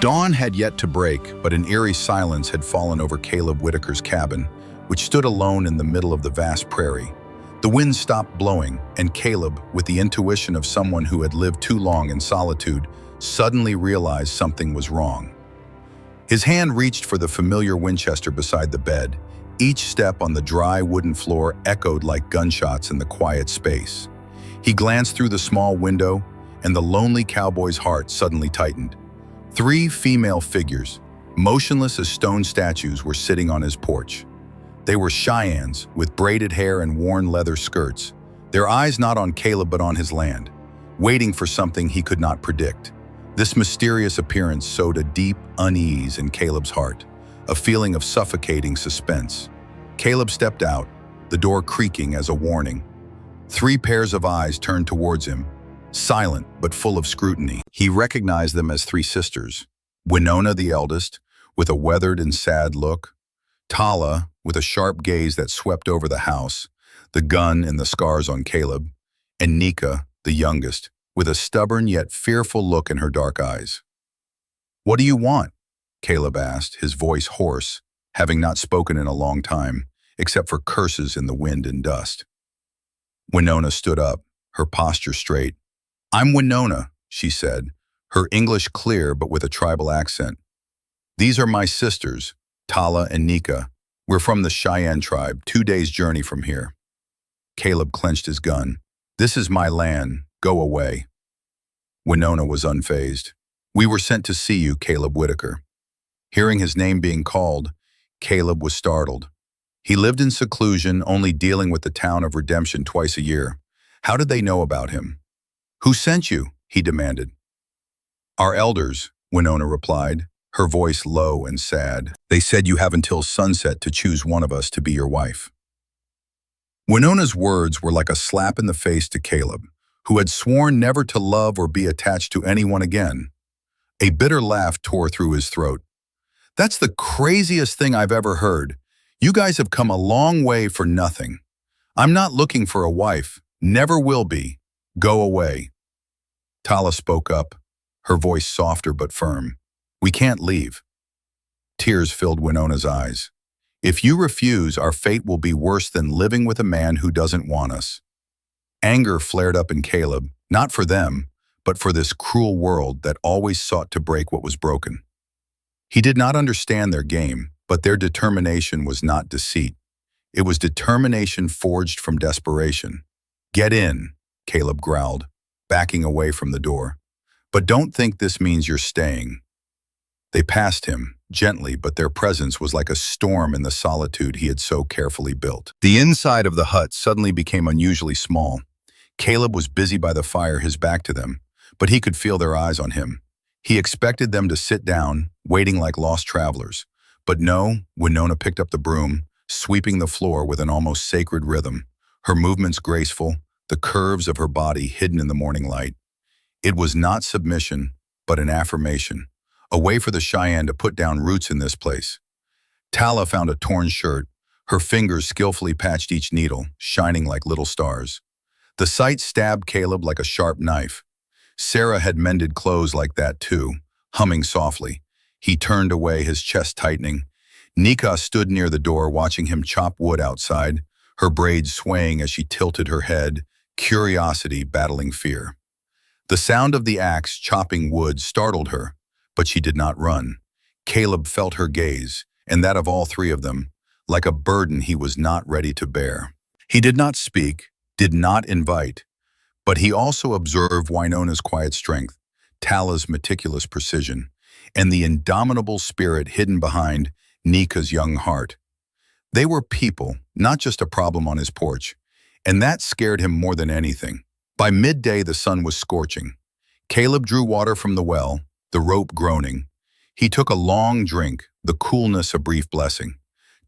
Dawn had yet to break, but an eerie silence had fallen over Caleb Whitaker's cabin, which stood alone in the middle of the vast prairie. The wind stopped blowing, and Caleb, with the intuition of someone who had lived too long in solitude, suddenly realized something was wrong. His hand reached for the familiar Winchester beside the bed. Each step on the dry wooden floor echoed like gunshots in the quiet space. He glanced through the small window, and the lonely cowboy's heart suddenly tightened. 3 female figures, motionless as stone statues, were sitting on his porch. They were Cheyennes, with braided hair and worn leather skirts, their eyes not on Caleb but on his land, waiting for something he could not predict. This mysterious appearance sowed a deep unease in Caleb's heart, a feeling of suffocating suspense. Caleb stepped out, the door creaking as a warning. 3 pairs of eyes turned towards him, silent but full of scrutiny. He recognized them as 3 sisters. Winona, the eldest, with a weathered and sad look. Tala, with a sharp gaze that swept over the house, the gun and the scars on Caleb. And Nika, the youngest, with a stubborn yet fearful look in her dark eyes. "What do you want?" Caleb asked, his voice hoarse, having not spoken in a long time, except for curses in the wind and dust. Winona stood up, her posture straight. "I'm Winona," she said, her English clear but with a tribal accent. "These are my sisters, Tala and Nika. We're from the Cheyenne tribe, 2 days' journey from here." Caleb clenched his gun. "This is my land. Go away." Winona was unfazed. "We were sent to see you, Caleb Whitaker." Hearing his name being called, Caleb was startled. He lived in seclusion, only dealing with the town of Redemption twice a year. How did they know about him? "Who sent you?" he demanded. "Our elders," Winona replied, her voice low and sad. "They said you have until sunset to choose one of us to be your wife." Winona's words were like a slap in the face to Caleb, who had sworn never to love or be attached to anyone again. A bitter laugh tore through his throat. "That's the craziest thing I've ever heard. You guys have come a long way for nothing. I'm not looking for a wife, never will be. Go away." Tala spoke up, her voice softer but firm. "We can't leave." Tears filled Winona's eyes. "If you refuse, our fate will be worse than living with a man who doesn't want us." Anger flared up in Caleb, not for them, but for this cruel world that always sought to break what was broken. He did not understand their game, but their determination was not deceit. It was determination forged from desperation. "Get in," Caleb growled, backing away from the door. "But don't think this means you're staying." They passed him, gently, but their presence was like a storm in the solitude he had so carefully built. The inside of the hut suddenly became unusually small. Caleb was busy by the fire, his back to them, but he could feel their eyes on him. He expected them to sit down, waiting like lost travelers. But no, Winona picked up the broom, sweeping the floor with an almost sacred rhythm, her movements graceful, the curves of her body hidden in the morning light. It was not submission, but an affirmation, a way for the Cheyenne to put down roots in this place. Tala found a torn shirt. Her fingers skillfully patched each needle, shining like little stars. The sight stabbed Caleb like a sharp knife. Sarah had mended clothes like that too, humming softly. He turned away, his chest tightening. Nika stood near the door, watching him chop wood outside, her braids swaying as she tilted her head, curiosity battling fear. The sound of the axe chopping wood startled her, but she did not run. Caleb felt her gaze, and that of all 3 of them, like a burden he was not ready to bear. He did not speak, did not invite, but he also observed Winona's quiet strength, Tala's meticulous precision, and the indomitable spirit hidden behind Nika's young heart. They were people, not just a problem on his porch, and that scared him more than anything. By midday, the sun was scorching. Caleb drew water from the well, the rope groaning. He took a long drink, the coolness a brief blessing.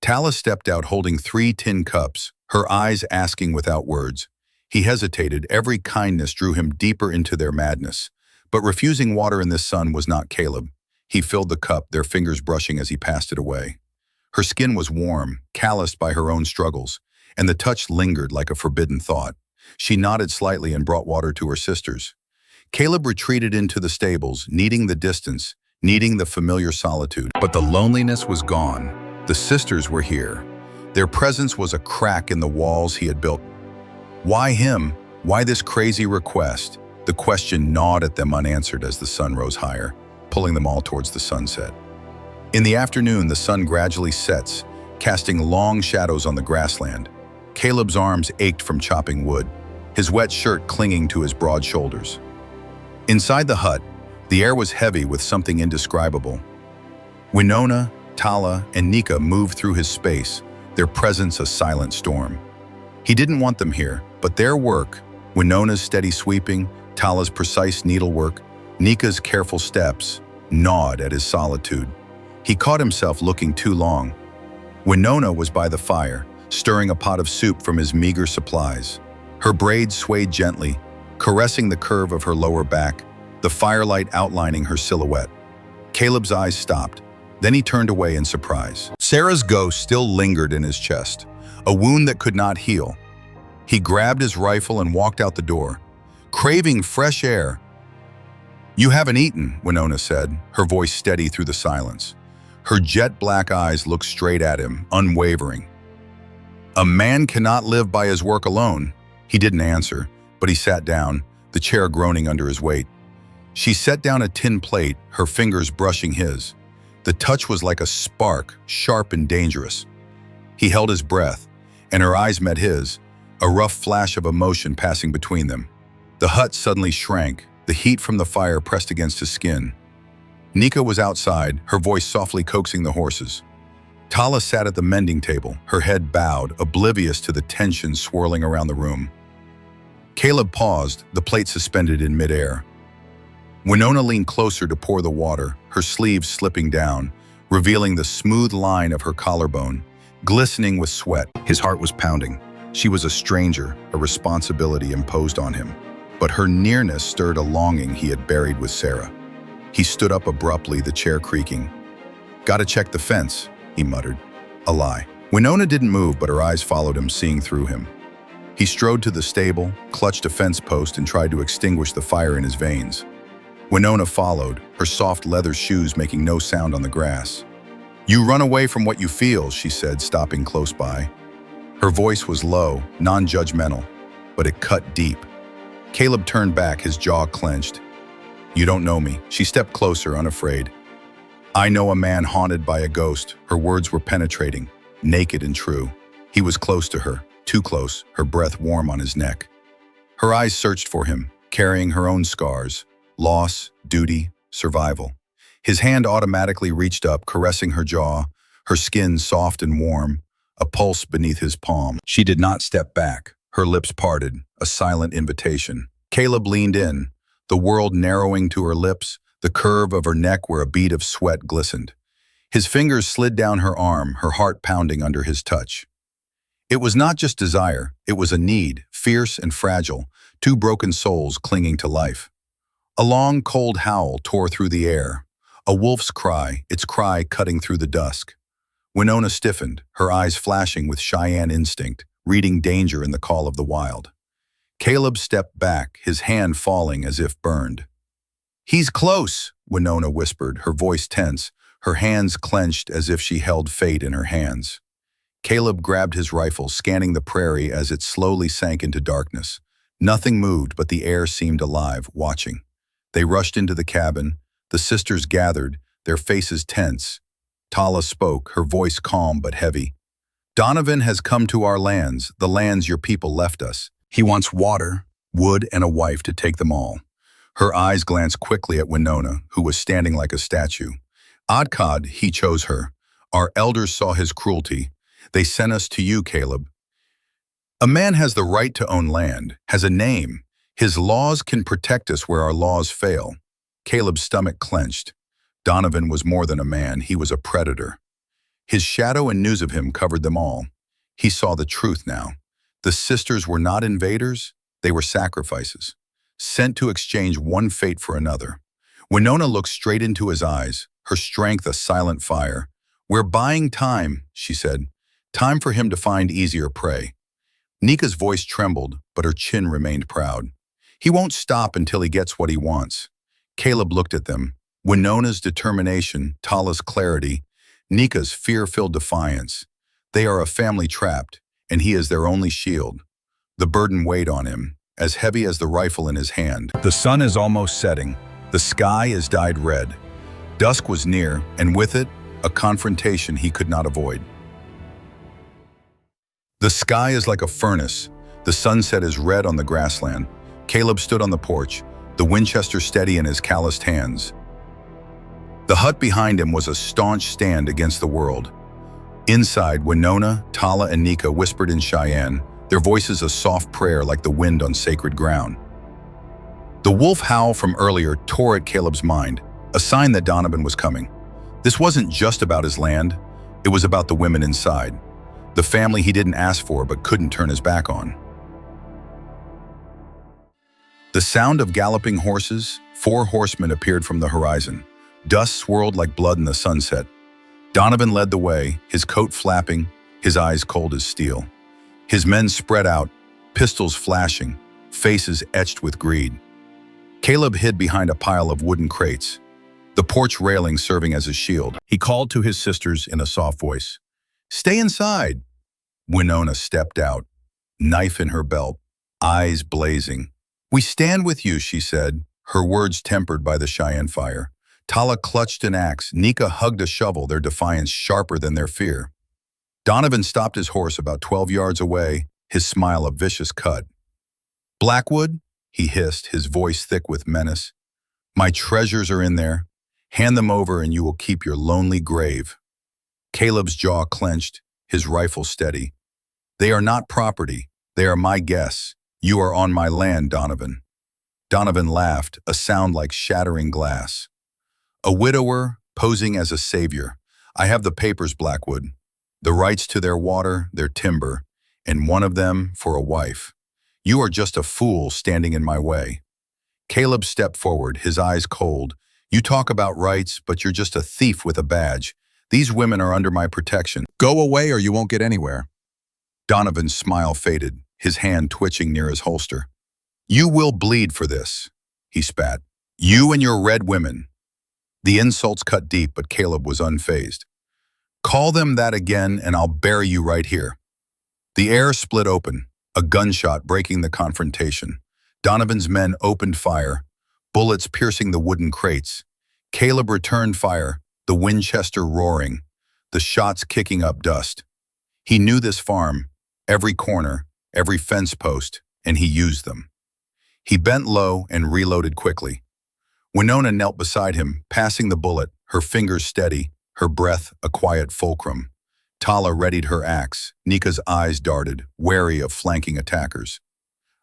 Tala stepped out holding 3 tin cups, her eyes asking without words. He hesitated, every kindness drew him deeper into their madness. But refusing water in this sun was not Caleb. He filled the cup, their fingers brushing as he passed it away. Her skin was warm, calloused by her own struggles, and the touch lingered like a forbidden thought. She nodded slightly and brought water to her sisters. Caleb retreated into the stables, needing the distance, needing the familiar solitude. But the loneliness was gone. The sisters were here. Their presence was a crack in the walls he had built. Why him? Why this crazy request? The question gnawed at them unanswered as the sun rose higher, pulling them all towards the sunset. In the afternoon, the sun gradually sets, casting long shadows on the grassland. Caleb's arms ached from chopping wood, his wet shirt clinging to his broad shoulders. Inside the hut, the air was heavy with something indescribable. Winona, Tala, and Nika moved through his space, their presence a silent storm. He didn't want them here, but their work, Winona's steady sweeping, Tala's precise needlework, Nika's careful steps, gnawed at his solitude. He caught himself looking too long. Winona was by the fire, stirring a pot of soup from his meager supplies. Her braids swayed gently, caressing the curve of her lower back, the firelight outlining her silhouette. Caleb's eyes stopped. Then he turned away in surprise. Sarah's ghost still lingered in his chest, a wound that could not heal. He grabbed his rifle and walked out the door, craving fresh air. "You haven't eaten," Winona said, her voice steady through the silence. Her jet-black eyes looked straight at him, unwavering. "A man cannot live by his work alone." He didn't answer, but he sat down, the chair groaning under his weight. She set down a tin plate, her fingers brushing his. The touch was like a spark, sharp and dangerous. He held his breath, and her eyes met his, a rough flash of emotion passing between them. The hut suddenly shrank, the heat from the fire pressed against his skin. Nika was outside, her voice softly coaxing the horses. Tala sat at the mending table, her head bowed, oblivious to the tension swirling around the room. Caleb paused, the plate suspended in midair. Winona leaned closer to pour the water, her sleeves slipping down, revealing the smooth line of her collarbone, glistening with sweat. His heart was pounding. She was a stranger, a responsibility imposed on him. But her nearness stirred a longing he had buried with Sarah. He stood up abruptly, the chair creaking. "Gotta check the fence," he muttered. A lie. Winona didn't move, but her eyes followed him, seeing through him. He strode to the stable, clutched a fence post, and tried to extinguish the fire in his veins. Winona followed, her soft leather shoes making no sound on the grass. "You run away from what you feel," she said, stopping close by. Her voice was low, non-judgmental, but it cut deep. Caleb turned back, his jaw clenched. "You don't know me." She stepped closer, unafraid. "I know a man haunted by a ghost." Her words were penetrating, naked and true. He was close to her, too close, her breath warm on his neck. Her eyes searched for him, carrying her own scars. Loss, duty, survival. His hand automatically reached up, caressing her jaw, her skin soft and warm, a pulse beneath his palm. She did not step back, her lips parted, a silent invitation. Caleb leaned in, the world narrowing to her lips, the curve of her neck where a bead of sweat glistened. His fingers slid down her arm, her heart pounding under his touch. It was not just desire, it was a need, fierce and fragile, two broken souls clinging to life. A long, cold howl tore through the air, a wolf's cry, its cry cutting through the dusk. Winona stiffened, her eyes flashing with Cheyenne instinct, reading danger in the call of the wild. Caleb stepped back, his hand falling as if burned. "He's close," Winona whispered, her voice tense, her hands clenched as if she held fate in her hands. Caleb grabbed his rifle, scanning the prairie as it slowly sank into darkness. Nothing moved, but the air seemed alive, watching. They rushed into the cabin. The sisters gathered, their faces tense. Tala spoke, her voice calm but heavy. "Donovan has come to our lands, the lands your people left us. He wants water, wood, and a wife to take them all." Her eyes glanced quickly at Winona, who was standing like a statue. "Odcod, he chose her. Our elders saw his cruelty. They sent us to you, Caleb. A man has the right to own land, has a name. His laws can protect us where our laws fail." Caleb's stomach clenched. Donovan was more than a man, he was a predator. His shadow and news of him covered them all. He saw the truth now. The sisters were not invaders, they were sacrifices, sent to exchange one fate for another. Winona looked straight into his eyes, her strength a silent fire. "We're buying time," she said. "Time for him to find easier prey." Nika's voice trembled, but her chin remained proud. "He won't stop until he gets what he wants." Caleb looked at them. Winona's determination, Tala's clarity, Nika's fear-filled defiance. They are a family trapped, and he is their only shield. The burden weighed on him, as heavy as the rifle in his hand. The sun is almost setting. The sky is dyed red. Dusk was near, and with it, a confrontation he could not avoid. The sky is like a furnace. The sunset is red on the grassland. Caleb stood on the porch, the Winchester steady in his calloused hands. The hut behind him was a staunch stand against the world. Inside, Winona, Tala, and Nika whispered in Cheyenne, their voices a soft prayer like the wind on sacred ground. The wolf howl from earlier tore at Caleb's mind, a sign that Donovan was coming. This wasn't just about his land, it was about the women inside, the family he didn't ask for but couldn't turn his back on. The sound of galloping horses, 4 horsemen appeared from the horizon. Dust swirled like blood in the sunset. Donovan led the way, his coat flapping, his eyes cold as steel. His men spread out, pistols flashing, faces etched with greed. Caleb hid behind a pile of wooden crates, the porch railing serving as a shield. He called to his sisters in a soft voice, "Stay inside." Winona stepped out, knife in her belt, eyes blazing. "We stand with you," she said, her words tempered by the Cheyenne fire. Tala clutched an axe, Nika hugged a shovel, their defiance sharper than their fear. Donovan stopped his horse about 12 yards away, his smile a vicious cut. "Blackwood?" he hissed, his voice thick with menace. "My treasures are in there. Hand them over and you will keep your lonely grave." Caleb's jaw clenched, his rifle steady. "They are not property. They are my guests. You are on my land, Donovan." Donovan laughed, a sound like shattering glass. "A widower, posing as a savior. I have the papers, Blackwood. The rights to their water, their timber, and one of them for a wife. You are just a fool standing in my way." Caleb stepped forward, his eyes cold. "You talk about rights, but you're just a thief with a badge. These women are under my protection. Go away or you won't get anywhere." Donovan's smile faded, his hand twitching near his holster. "You will bleed for this," he spat. "You and your red women." The insults cut deep, but Caleb was unfazed. "Call them that again and I'll bury you right here." The air split open, a gunshot breaking the confrontation. Donovan's men opened fire, bullets piercing the wooden crates. Caleb returned fire, the Winchester roaring, the shots kicking up dust. He knew this farm, every corner, every fence post, and he used them. He bent low and reloaded quickly. Winona knelt beside him, passing the bullet, her fingers steady, her breath a quiet fulcrum. Tala readied her axe. Nika's eyes darted, wary of flanking attackers.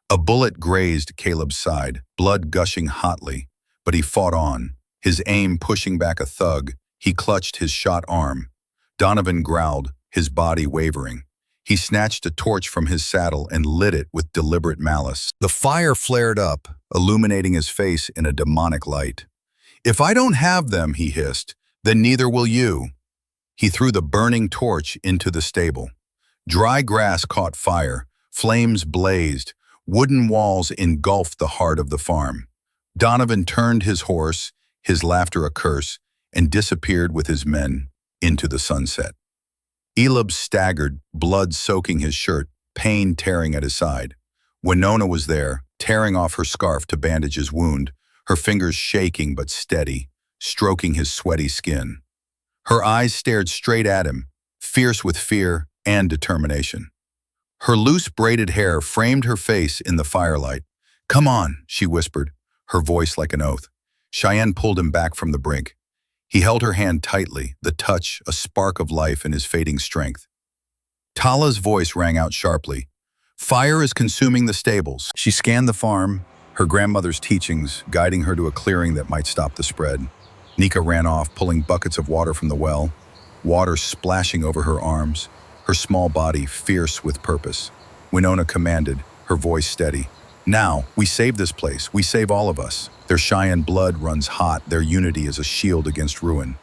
A bullet grazed Caleb's side, blood gushing hotly, but he fought on, his aim pushing back a thug. He clutched his shot arm. Donovan growled, his body wavering. He snatched a torch from his saddle and lit it with deliberate malice. The fire flared up, illuminating his face in a demonic light. "If I don't have them," he hissed, "then neither will you." He threw the burning torch into the stable. Dry grass caught fire, flames blazed, wooden walls engulfed the heart of the farm. Donovan turned his horse, his laughter a curse, and disappeared with his men into the sunset. Elab staggered, blood soaking his shirt, pain tearing at his side. Winona was there, tearing off her scarf to bandage his wound, her fingers shaking but steady, stroking his sweaty skin. Her eyes stared straight at him, fierce with fear and determination. Her loose braided hair framed her face in the firelight. "Come on," she whispered, her voice like an oath. Cheyenne pulled him back from the brink. He held her hand tightly, the touch a spark of life in his fading strength. Tala's voice rang out sharply. "Fire is consuming the stables." She scanned the farm, her grandmother's teachings guiding her to a clearing that might stop the spread. Nika ran off, pulling buckets of water from the well, water splashing over her arms, her small body fierce with purpose. Winona commanded, her voice steady. "Now, we save this place. We save all of us. Their Cheyenne blood runs hot. Their unity is a shield against ruin."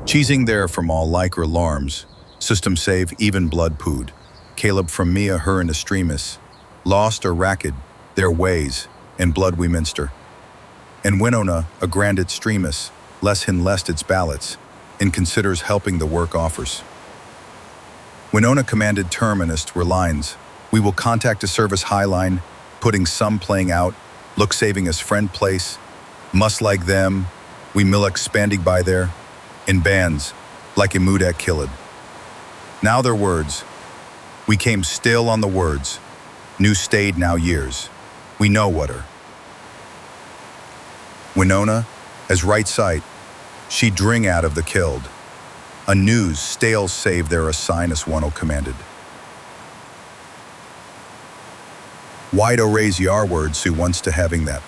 Cheesing there from all like or alarms, system save, even blood pooed. Caleb from Mia, her and extremis, lost or racked, their ways, and blood we minster. And Winona, a grand extremis, less hin lest its ballots, and considers helping the work offers. Winona commanded terminist were lines. We will contact a service highline, putting some playing out, look saving us friend place, must like them, we mill expanding by there, in bands, like a mood at killed. Now their words. We came still on the words. New stayed now years. We know what her. Winona, as right sight, she dring out of the killed. A news stale save their assignus one commanded. Wide o raise yar words who wants to having that.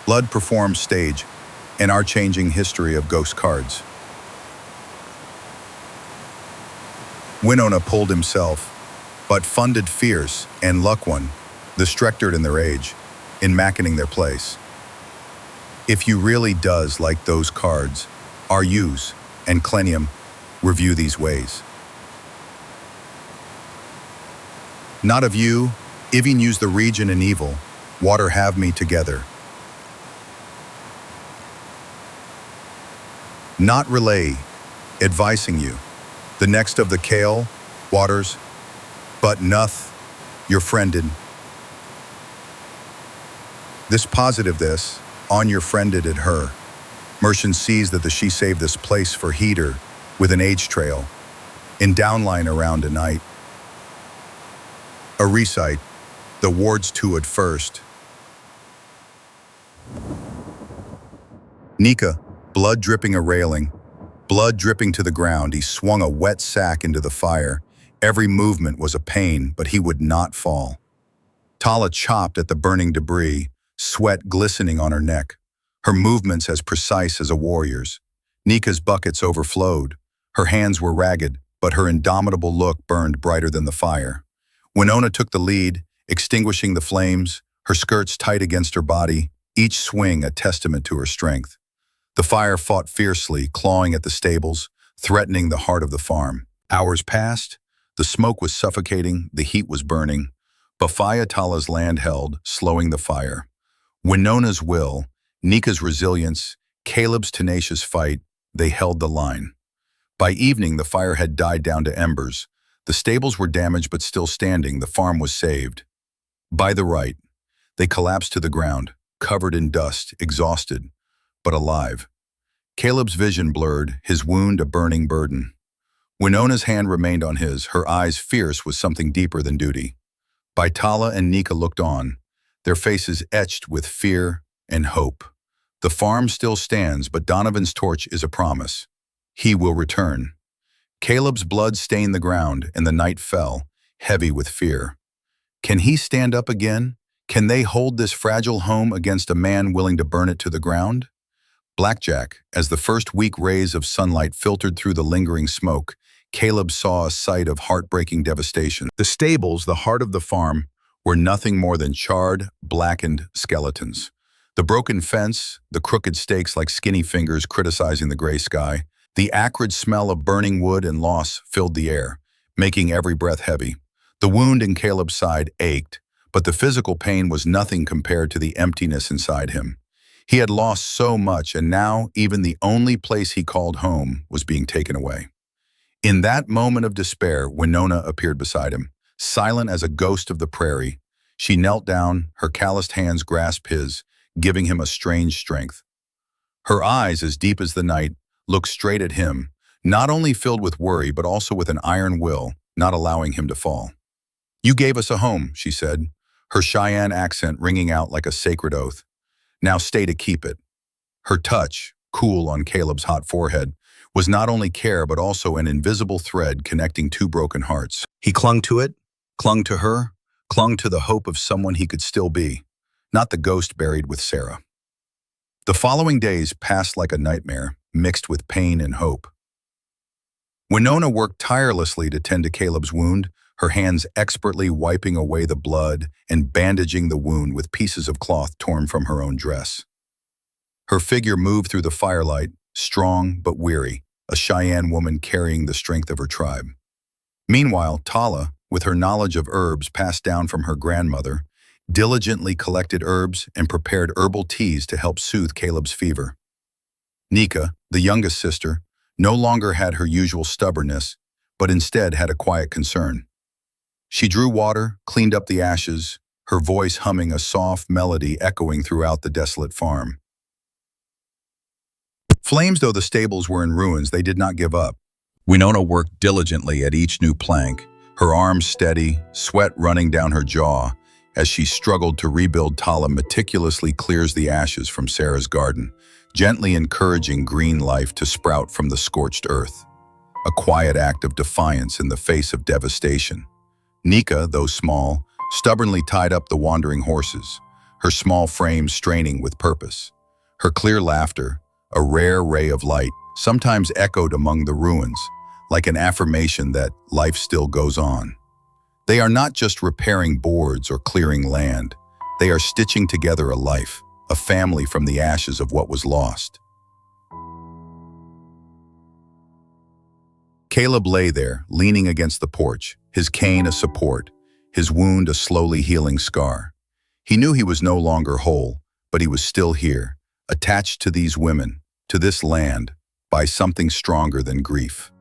Blood performs stage, and our changing history of ghost cards. Winona pulled himself, but funded fierce and luck one, the strectored in their age, in mackening their place. If you really does like those cards, our use and Clenium review these ways. Not of you, even use the region and evil, water have me together. Not relay, advising you, the next of the kale, waters, but noth, your friended. This positive this, on your friended at her. Merchant sees that the she saved this place for heater with an age trail, in downline around a night. A recite, the wards two at first. Nika, blood dripping a railing, blood dripping to the ground, he swung a wet sack into the fire. Every movement was a pain, but he would not fall. Tala chopped at the burning debris, sweat glistening on her neck, her movements as precise as a warrior's. Nika's buckets overflowed. Her hands were ragged, but her indomitable look burned brighter than the fire. Winona took the lead, extinguishing the flames, her skirts tight against her body, each swing a testament to her strength. The fire fought fiercely, clawing at the stables, threatening the heart of the farm. Hours passed. The smoke was suffocating, the heat was burning. Bafaya Tala's land held, slowing the fire. Winona's will, Nika's resilience, Caleb's tenacious fight, they held the line. By evening, the fire had died down to embers. The stables were damaged but still standing. The farm was saved. By the right, they collapsed to the ground, covered in dust, exhausted, but alive. Caleb's vision blurred, his wound a burning burden. Winona's hand remained on his, her eyes fierce with something deeper than duty. Baitala and Nika looked on, their faces etched with fear and hope. The farm still stands, but Donovan's torch is a promise. He will return. Caleb's blood stained the ground, and the night fell, heavy with fear. Can he stand up again? Can they hold this fragile home against a man willing to burn it to the ground? Blackjack, as the first weak rays of sunlight filtered through the lingering smoke, Caleb saw a sight of heartbreaking devastation. The stables, the heart of the farm, were nothing more than charred, blackened skeletons. The broken fence, the crooked stakes like skinny fingers criticizing the gray sky, the acrid smell of burning wood and loss filled the air, making every breath heavy. The wound in Caleb's side ached, but the physical pain was nothing compared to the emptiness inside him. He had lost so much, and now even the only place he called home was being taken away. In that moment of despair, Winona appeared beside him, silent as a ghost of the prairie. She knelt down, her calloused hands grasped his, giving him a strange strength. Her eyes, as deep as the night, looked straight at him, not only filled with worry, but also with an iron will, not allowing him to fall. "You gave us a home," she said, her Cheyenne accent ringing out like a sacred oath. "Now stay to keep it." Her touch, cool on Caleb's hot forehead, was not only care but also an invisible thread connecting two broken hearts. He clung to it, clung to her, clung to the hope of someone he could still be, not the ghost buried with Sarah. The following days passed like a nightmare, mixed with pain and hope. Winona worked tirelessly to tend to Caleb's wound, her hands expertly wiping away the blood and bandaging the wound with pieces of cloth torn from her own dress. Her figure moved through the firelight, strong but weary, a Cheyenne woman carrying the strength of her tribe. Meanwhile, Tala, with her knowledge of herbs passed down from her grandmother, diligently collected herbs and prepared herbal teas to help soothe Caleb's fever. Nika, the youngest sister, no longer had her usual stubbornness, but instead had a quiet concern. She drew water, cleaned up the ashes, her voice humming a soft melody echoing throughout the desolate farm. Flames though the stables were in ruins, they did not give up. Winona worked diligently at each new plank, her arms steady, sweat running down her jaw, as she struggled to rebuild. Tala meticulously clears the ashes from Sarah's garden, gently encouraging green life to sprout from the scorched earth. A quiet act of defiance in the face of devastation. Nika, though small, stubbornly tied up the wandering horses, her small frame straining with purpose. Her clear laughter, a rare ray of light, sometimes echoed among the ruins, like an affirmation that life still goes on. They are not just repairing boards or clearing land. They are stitching together a life, a family from the ashes of what was lost. Caleb lay there, leaning against the porch, his cane a support, his wound a slowly healing scar. He knew he was no longer whole, but he was still here, attached to these women, to this land, by something stronger than grief.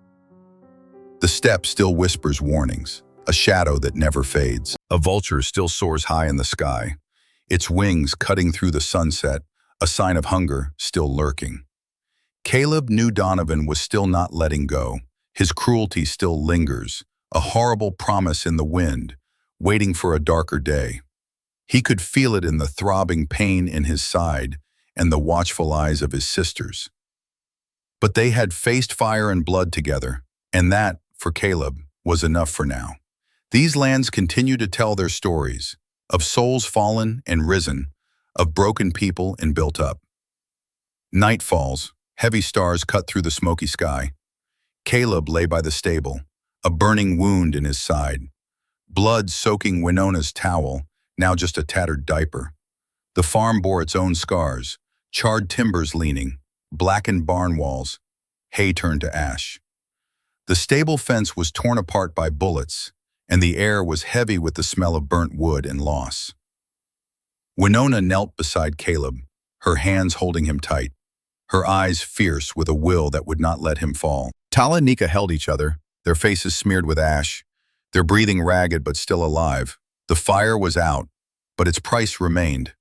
The steppe still whispers warnings, a shadow that never fades. A vulture still soars high in the sky, its wings cutting through the sunset, a sign of hunger still lurking. Caleb knew Donovan was still not letting go. His cruelty still lingers, a horrible promise in the wind, waiting for a darker day. He could feel it in the throbbing pain in his side and the watchful eyes of his sisters. But they had faced fire and blood together, and that, for Caleb, was enough for now. These lands continue to tell their stories, of souls fallen and risen, of broken people and built up. Night falls, heavy stars cut through the smoky sky. Caleb lay by the stable, a burning wound in his side, blood soaking Winona's towel, now just a tattered diaper. The farm bore its own scars, charred timbers leaning, blackened barn walls, hay turned to ash. The stable fence was torn apart by bullets, and the air was heavy with the smell of burnt wood and loss. Winona knelt beside Caleb, her hands holding him tight, her eyes fierce with a will that would not let him fall. Tala and Nika held each other, their faces smeared with ash, their breathing ragged but still alive. The fire was out, but its price remained,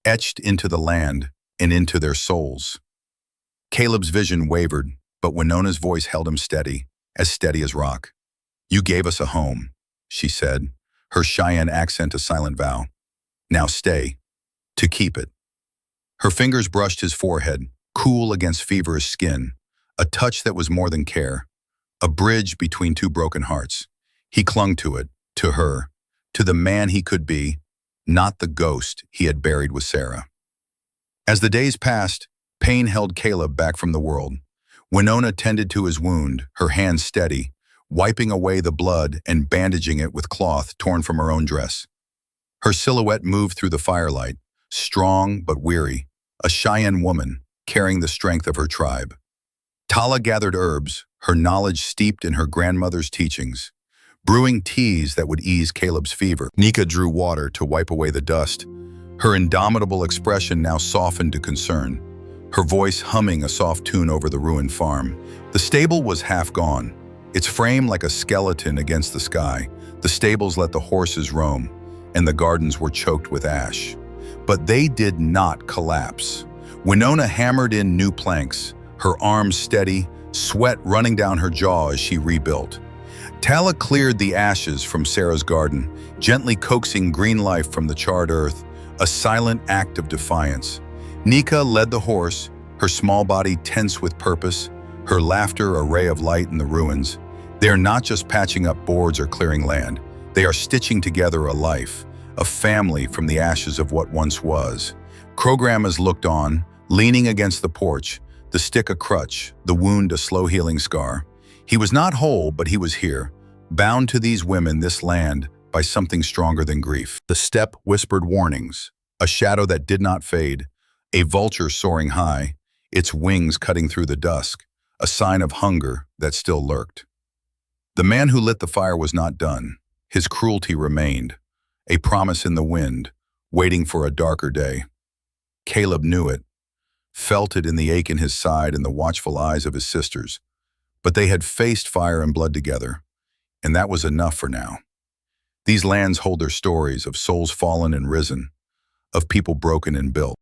etched into the land and into their souls. Caleb's vision wavered, but Winona's voice held him steady as rock. "You gave us a home," she said, her Cheyenne accent a silent vow. "Now stay, to keep it." Her fingers brushed his forehead, cool against feverish skin, a touch that was more than care, a bridge between two broken hearts. He clung to it, to her, to the man he could be, not the ghost he had buried with Sarah. As the days passed, pain held Caleb back from the world. Winona tended to his wound, her hands steady, wiping away the blood and bandaging it with cloth torn from her own dress. Her silhouette moved through the firelight, strong but weary, a Cheyenne woman carrying the strength of her tribe. Tala gathered herbs, her knowledge steeped in her grandmother's teachings, brewing teas that would ease Caleb's fever. Nika drew water to wipe away the dust, her indomitable expression now softened to concern, her voice humming a soft tune over the ruined farm. The stable was half gone, its frame like a skeleton against the sky. The stables let the horses roam, and the gardens were choked with ash. But they did not collapse. Winona hammered in new planks, her arms steady, sweat running down her jaw as she rebuilt. Tala cleared the ashes from Sarah's garden, gently coaxing green life from the charred earth, a silent act of defiance. Nika led the horse, her small body tense with purpose, her laughter a ray of light in the ruins. They are not just patching up boards or clearing land. They are stitching together a life, a family from the ashes of what once was. Krogrammas looked on, leaning against the porch, the stick a crutch, the wound a slow healing scar. He was not whole, but he was here, bound to these women, this land, by something stronger than grief. The steppe whispered warnings, a shadow that did not fade, a vulture soaring high, its wings cutting through the dusk, a sign of hunger that still lurked. The man who lit the fire was not done. His cruelty remained, a promise in the wind, waiting for a darker day. Caleb knew it, felt it in the ache in his side and the watchful eyes of his sisters. But they had faced fire and blood together, and that was enough for now. These lands hold their stories of souls fallen and risen, of people broken and built.